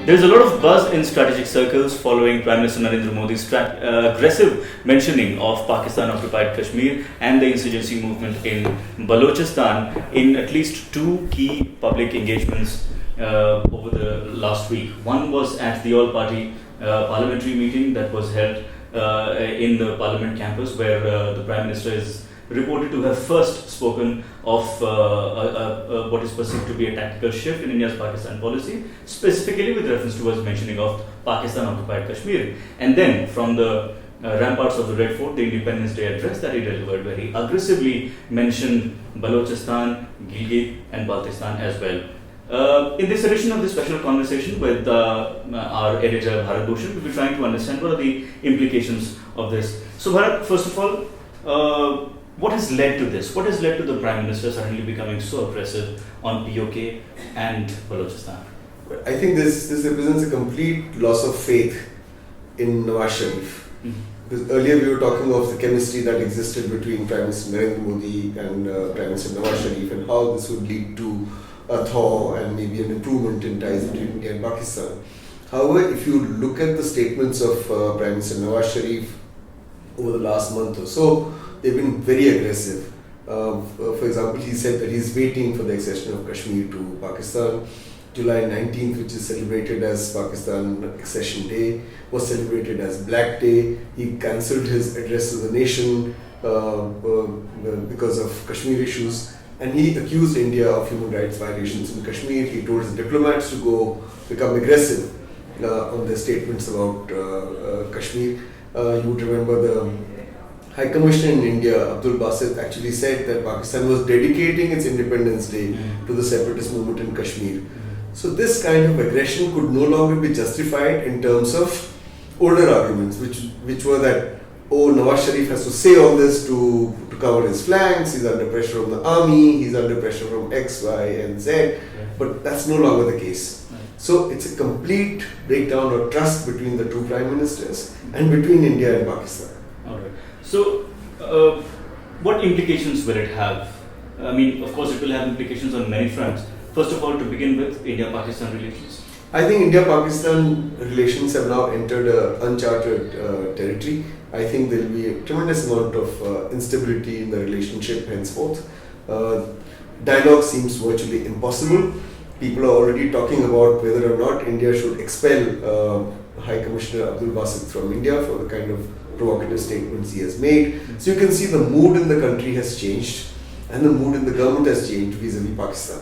There's a lot of buzz in strategic circles following Prime Minister Narendra Modi's aggressive mentioning of Pakistan-occupied Kashmir and the insurgency movement in Balochistan in at least two key public engagements over the last week. One was at the all-party parliamentary meeting that was held in the Parliament campus, where the Prime Minister is reported to have first spoken of what is perceived to be a tactical shift in India's Pakistan policy, specifically with reference to his mentioning of Pakistan-occupied Kashmir. And then from the ramparts of the Red Fort, the Independence Day address that he delivered, where he aggressively mentioned Balochistan, Gilgit and Baltistan as well. In this edition of this special conversation with our editor Bharat Bhushan, we'll be trying to understand what are the implications of this. So Bharat, first of all, what has led to this? What has led to the Prime Minister suddenly becoming so aggressive on PoK and Balochistan? I think this represents a complete loss of faith in Nawaz Sharif. Because earlier we were talking of the chemistry that existed between Prime Minister Narendra Modi and Prime Minister Nawaz Sharif, and how this would lead to a thaw and maybe an improvement in ties between India and Pakistan. However, if you look at the statements of Prime Minister Nawaz Sharif over the last month or so, they've been very aggressive. For example, he said that he's waiting for the accession of Kashmir to Pakistan. July 19th, which is celebrated as Pakistan Accession Day, was celebrated as Black Day. He cancelled his address to the nation because of Kashmir issues. And he accused India of human rights violations in Kashmir. He told his diplomats to go become aggressive on their statements about Kashmir. You would remember the High Commissioner in India, Abdul Basit, actually said that Pakistan was dedicating its Independence Day to the separatist movement in Kashmir. So this kind of aggression could no longer be justified in terms of older arguments, which were that, oh, Nawaz Sharif has to say all this to cover his flanks, he's under pressure from the army, he's under pressure from X, Y and Z, but that's no longer the case. So it's a complete breakdown of trust between the two prime ministers and between India and Pakistan. Alright. So, what implications will it have? I mean, of course, it will have implications on many fronts. First of all, to begin with, India-Pakistan relations. I think India-Pakistan relations have now entered uncharted territory. I think there will be a tremendous amount of instability in the relationship henceforth. Dialogue seems virtually impossible. People are already talking about whether or not India should expel High Commissioner Abdul Basit from India for the kind of provocative statements he has made. So you can see the mood in the country has changed and the mood in the government has changed vis-a-vis Pakistan.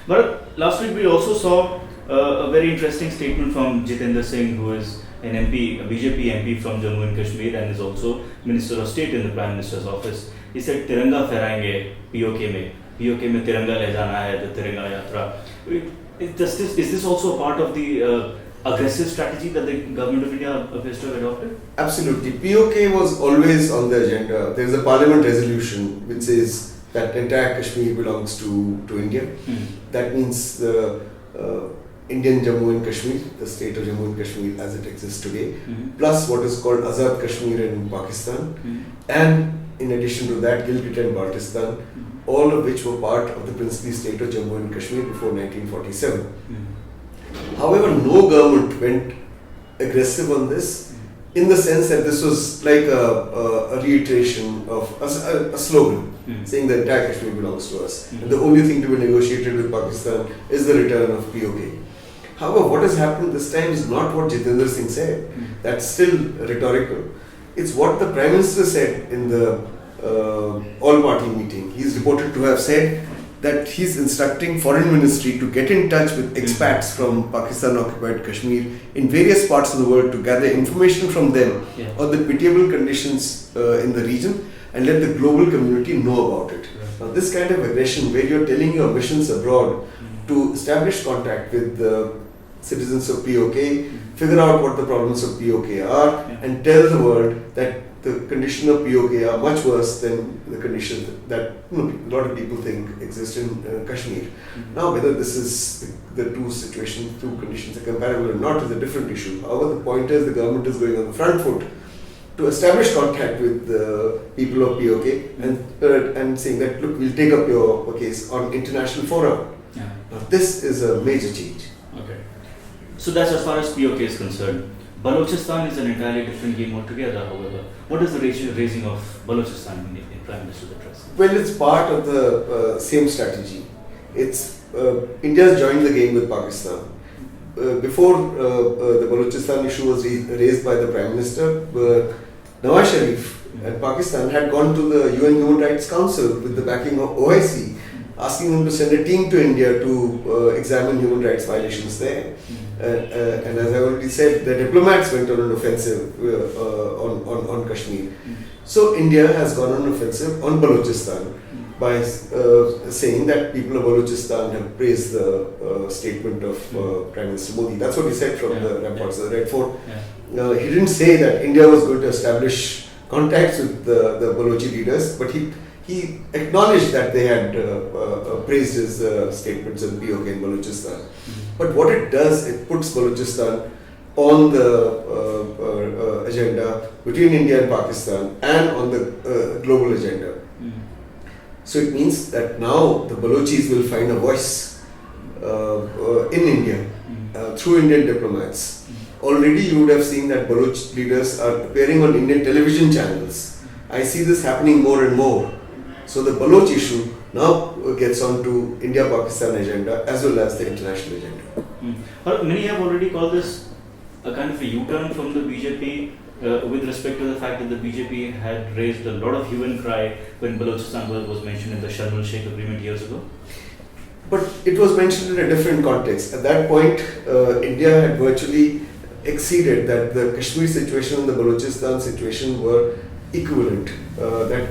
But last week we also saw a very interesting statement from Jitendra Singh, who is an MP, a BJP MP from Jammu and Kashmir and is also Minister of State in the Prime Minister's office. He said, "Tiranga fehrayenge PoK mein tiranga le jana hai, the Tiranga Yatra." Is this also a part of the aggressive strategy that the government of India appears to have adopted? Absolutely. PoK was always on the agenda. There is a parliament resolution which says that entire Kashmir belongs to India. That means the Indian Jammu and Kashmir, the state of Jammu and Kashmir as it exists today, plus what is called Azad Kashmir in Pakistan, and in addition to that, Gilgit and Baltistan, all of which were part of the princely state of Jammu and Kashmir before 1947. However, no government went aggressive on this, in the sense that this was like a reiteration of a slogan, saying that entire Kashmir belongs to us. And the only thing to be negotiated with Pakistan is the return of PoK. However, what has happened this time is not what Jitendra Singh said. That's still rhetorical. It's what the Prime Minister said in the all-party meeting. He's reported to have said that he's instructing Foreign Ministry to get in touch with expats from Pakistan-occupied Kashmir in various parts of the world to gather information from them on the pitiable conditions in the region and let the global community know about it. Now, this kind of aggression, where you're telling your missions abroad to establish contact with the citizens of PoK, figure out what the problems of PoK are, and tell the world that the condition of PoK are much worse than the conditions that a lot of people think exist in Kashmir. Now, whether this is the two conditions are comparable or not is a different issue. However, the point is the government is going on the front foot to establish contact with the people of PoK and saying that, look, we'll take up your case on international fora. Now, this is a major change. Okay. So that's as far as PoK is concerned. Balochistan is an entirely different game altogether, however. What is the raising of Balochistan in Prime Minister's address? Well, it's part of the same strategy. It's India's joined the game with Pakistan. Before the Balochistan issue was raised by the Prime Minister, Nawaz Sharif and Pakistan had gone to the UN Human Rights Council with the backing of OIC, asking them to send a team to India to examine human rights violations there. And as I already said, the diplomats went on an offensive on Kashmir. So India has gone on an offensive on Balochistan by saying that people of Balochistan have praised the statement of Prime Minister Modi. That's what he said from the ramparts of the Red Fort. He didn't say that India was going to establish contacts with the Balochi leaders, but he acknowledged that they had praised his statements in PoK and Balochistan. But what it does, it puts Balochistan on the agenda between India and Pakistan and on the global agenda. So it means that now the Balochis will find a voice in India through Indian diplomats. Already you would have seen that Baloch leaders are appearing on Indian television channels. I see this happening more and more. So the Baloch issue now gets onto India-Pakistan agenda as well as the international agenda. Well, many have already called this a kind of a U-turn from the BJP with respect to the fact that the BJP had raised a lot of hue and cry when Balochistan was mentioned in the Sharm el-Sheikh agreement years ago. But it was mentioned in a different context. At that point, India had virtually exceeded that the Kashmir situation and the Balochistan situation were equivalent. That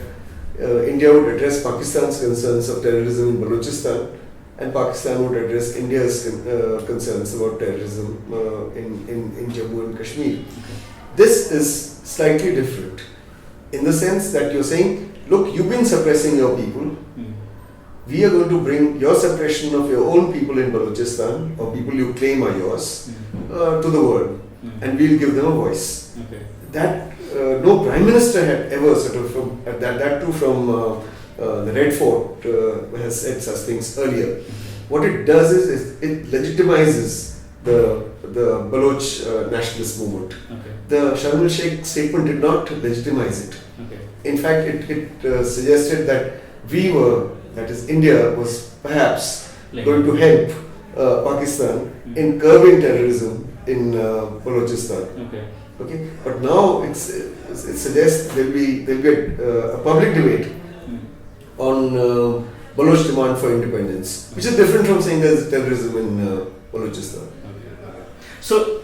India would address Pakistan's concerns of terrorism in Balochistan, and Pakistan would address India's concerns about terrorism in Jammu and Kashmir. This is slightly different in the sense that you're saying, look, you've been suppressing your people. We are going to bring your suppression of your own people in Balochistan, or people you claim are yours, to the world, and we'll give them a voice. That no Prime Minister had ever sort of, that too from the Red Fort has said such things earlier. What it does is it legitimizes the Baloch nationalist movement. The Sharm el-Sheikh statement did not legitimize it. In fact, it suggested that that is India, was perhaps going to help Pakistan in curbing terrorism in Balochistan. Okay, but now it suggests there'll be a public debate on Baloch demand for independence, which is different from saying there's terrorism in Balochistan. So,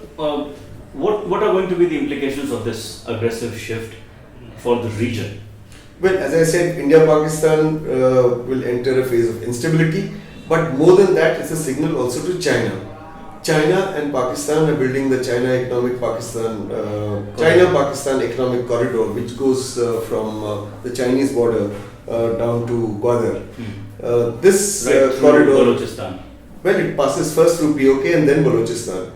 what are going to be the implications of this aggressive shift for the region? Well, as I said, India-Pakistan will enter a phase of instability, but more than that, it's a signal also to China. China and Pakistan are building the China-Pakistan economic corridor, which goes from the Chinese border down to Gwadar. This corridor, Balochistan. well, it passes first through PoK and then Balochistan.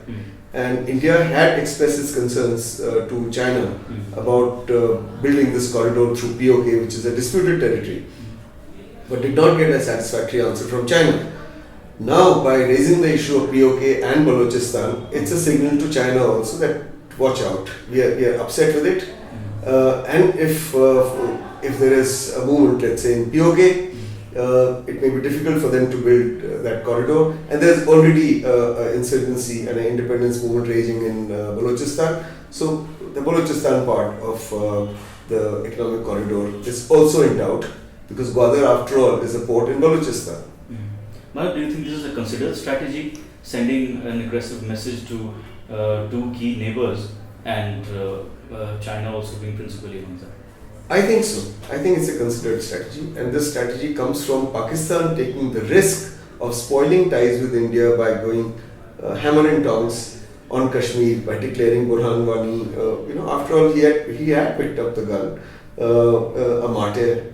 And India had expressed its concerns to China about building this corridor through PoK, which is a disputed territory, but did not get a satisfactory answer from China. Now, by raising the issue of PoK and Balochistan, it's a signal to China also that watch out, we are upset with it. And if there is a movement, let's say in PoK, it may be difficult for them to build that corridor. And there's already insurgency and an independence movement raging in Balochistan. So the Balochistan part of the economic corridor is also in doubt, because Gwadar, after all, is a port in Balochistan. But do you think this is a considered strategy, sending an aggressive message to two key neighbors, and China also being principally among them? I think so. I think it's a considered strategy, and this strategy comes from Pakistan taking the risk of spoiling ties with India by going hammer and tongs on Kashmir, by declaring Burhan Wani. After all, he had picked up the gun, a martyr.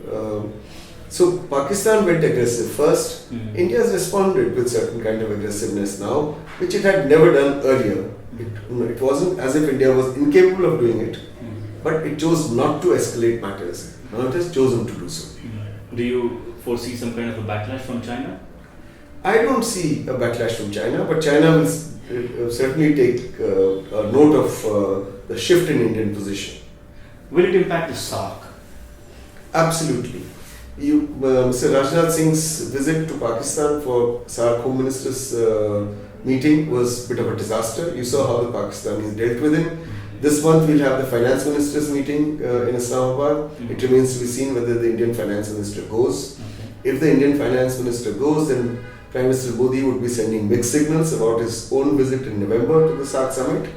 So Pakistan went aggressive first. India has responded with certain kind of aggressiveness now, which it had never done earlier. It wasn't as if India was incapable of doing it, but it chose not to escalate matters. Now it has chosen to do so. Do you foresee some kind of a backlash from China? I don't see a backlash from China, but China will certainly take a note of the shift in Indian position. Will it impact the SARC? Absolutely. Mr. Rajnath Singh's visit to Pakistan for SARC Home Ministers meeting was a bit of a disaster. You saw how the Pakistanis dealt with him. This month we'll have the Finance Ministers meeting in Islamabad. It remains to be seen whether the Indian Finance Minister goes. If the Indian Finance Minister goes, then Prime Minister Modi would be sending mixed signals about his own visit in November to the SARC summit.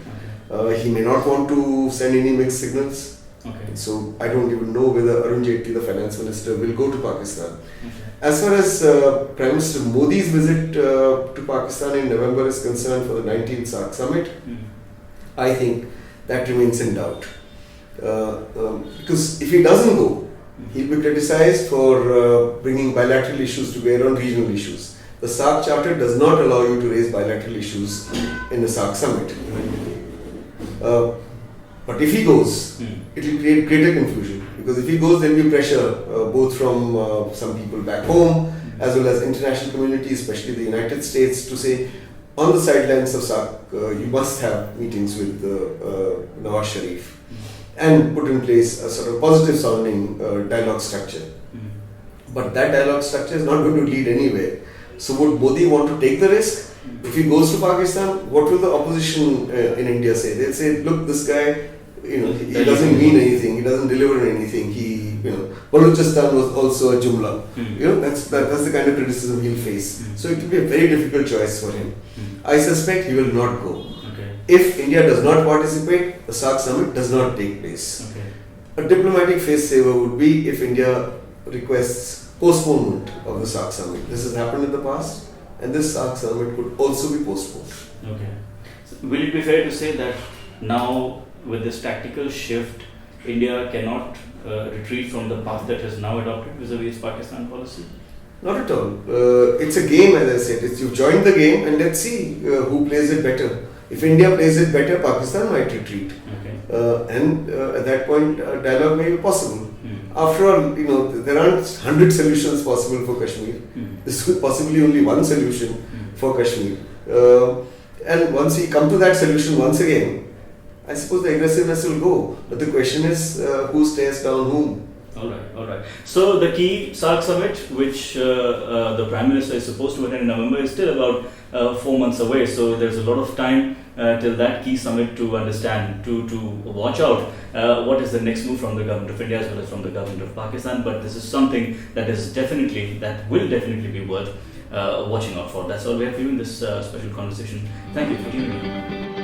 He may not want to send any mixed signals. So I don't even know whether Arun Jaitley, the Finance Minister, will go to Pakistan. As far as Prime Minister Modi's visit to Pakistan in November is concerned for the 19th SARC summit, I think that remains in doubt. Because if he doesn't go, he'll be criticized for bringing bilateral issues to bear on regional issues. The SARC Charter does not allow you to raise bilateral issues in the SARC summit. But if he goes, it will create greater confusion. Because if he goes, there will be pressure both from some people back home as well as international community, especially the United States, to say on the sidelines of SARC, you must have meetings with Nawaz Sharif and put in place a sort of positive sounding dialogue structure. But that dialogue structure is not going to lead anywhere. So would Modi want to take the risk? If he goes to Pakistan, what will the opposition in India say? They'll say, look, this guy, he doesn't mean anything. He doesn't deliver anything. Balochistan was also a jumla. That's the kind of criticism he'll face. So it will be a very difficult choice for him. I suspect he will not go. If India does not participate, the SARC summit does not take place. A diplomatic face saver would be if India requests postponement of the SARC summit. This has happened in the past, and this SARC summit could also be postponed. So will it be fair to say that now, with this tactical shift, India cannot retreat from the path that has now adopted vis-a-vis Pakistan policy? Not at all. It's a game, as I said. You've joined the game, and let's see who plays it better. If India plays it better, Pakistan might retreat. And at that point, dialogue may be possible. After all, there aren't 100 solutions possible for Kashmir. This could possibly only one solution for Kashmir. And once we come to that solution once again, I suppose the aggressiveness will go. But the question is, who stares down whom? All right. So the key SARC summit, which the Prime Minister is supposed to attend in November, is still about 4 months away. So there's a lot of time till that key summit to understand, to watch out what is the next move from the government of India as well as from the government of Pakistan. But this is something that will definitely be worth watching out for. That's all we have for you in this special conversation. Thank you for tuning in.